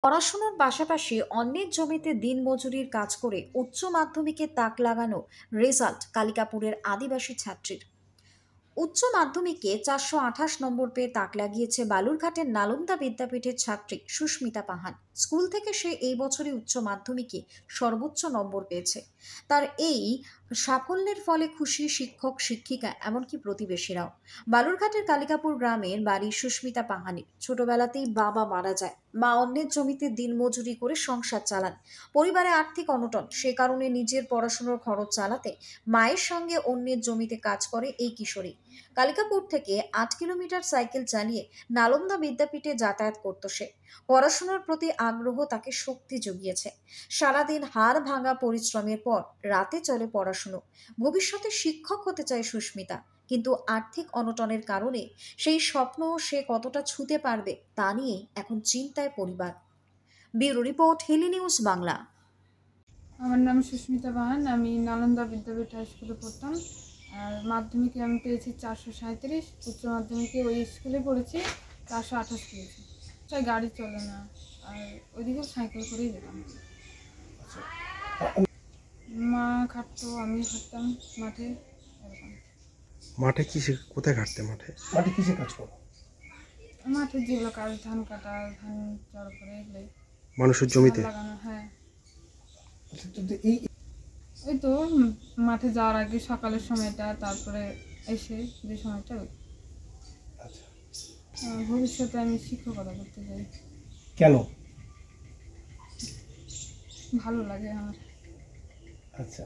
পড়াশোনার পাশাপাশি অন্যের জমিতে দিনমজুরির কাজ করে উচ্চ মাধ্যমিকে তাক লাগানো রেজাল্ট কালিকাপুরের আদিবাসী ছাত্রীর। উচ্চ মাধ্যমিকে 428 নম্বর পেয়ে তাক লাগিয়েছে বালুরঘাটের নালন্দা বিদ্যাপীঠের ছাত্রী সুস্মিতা পাহান। স্কুল থেকে সে এই বছরই উচ্চ মাধ্যমিকে সর্বোচ্চ নম্বর পেয়েছে। তার এই সাফল্যের ফলে খুশি শিক্ষক শিক্ষিকা এমনকি প্রতিবেশীরাও। বালুরঘাটের কালিকাপুর গ্রামের বাড়ি সুস্মিতা পাহানের। ছোটবেলাতেই বাবা মারা যায়, মা অন্যের জমিতে দিনমজুরি করে সংসার চালান। পরিবারে আর্থিক অনটন, সে কারণে নিজের পড়াশোনার খরচ চালাতে মায়ের সঙ্গে অন্যের জমিতে কাজ করে এই কিশোরী। কালিকাপুর থেকে 8 কিলোমিটার সাইকেল চালিয়ে নালন্দা বিদ্যাপীঠে যাতায়াত করত সে। পড়াশোনার প্রতি আগ্রহ তাকে শক্তি জুগিয়েছে। সারাদিন হাড় ভাঙা পরিশ্রমের পর রাতে চলে পড়াশুনো। ভবিষ্যতে শিক্ষক হতে চায় সুস্মিতা, কিন্তু আর্থিক অনটনের কারণে সেই স্বপ্ন সে কতটা ছুঁতে পারবে তা নিয়ে এখন চিন্তায় পরিবার। Bureau report, Hili news Bangla. আমার নাম সুস্মিতা বাহান। আমি নালন্দা বিদ্যাপীঠ হাই স্কুলে পড়তাম। আর মাধ্যমিকে আমি পেয়েছি 437, উচ্চ মাধ্যমিকে ওই স্কুলে পড়েছি 428 পেয়েছি। তাই গাড়ি চলে না, আর ওইদিকেও সাইকেল করেই যেতাম। মা খাটতো, আমি খাটতাম মাঠে, এরকম। মাঠে কোথায় খাটতে? মাঠে কিসে কাজ করো? মাঠে যেগুলো কাজ, ধান কাটা, ধান জড়ো করে এগুলোই, মানুষের জমিতে লাগানো। হ্যাঁ, এই ওই তো মাঠে যাওয়ার আগে সকালের সময়টা, তারপরে এসে যে সময়টা ওই। আচ্ছা, ভবিষ্যতে আমি শিক্ষকতা করতে চাই। কেন? ভালো লাগে আমার। আচ্ছা।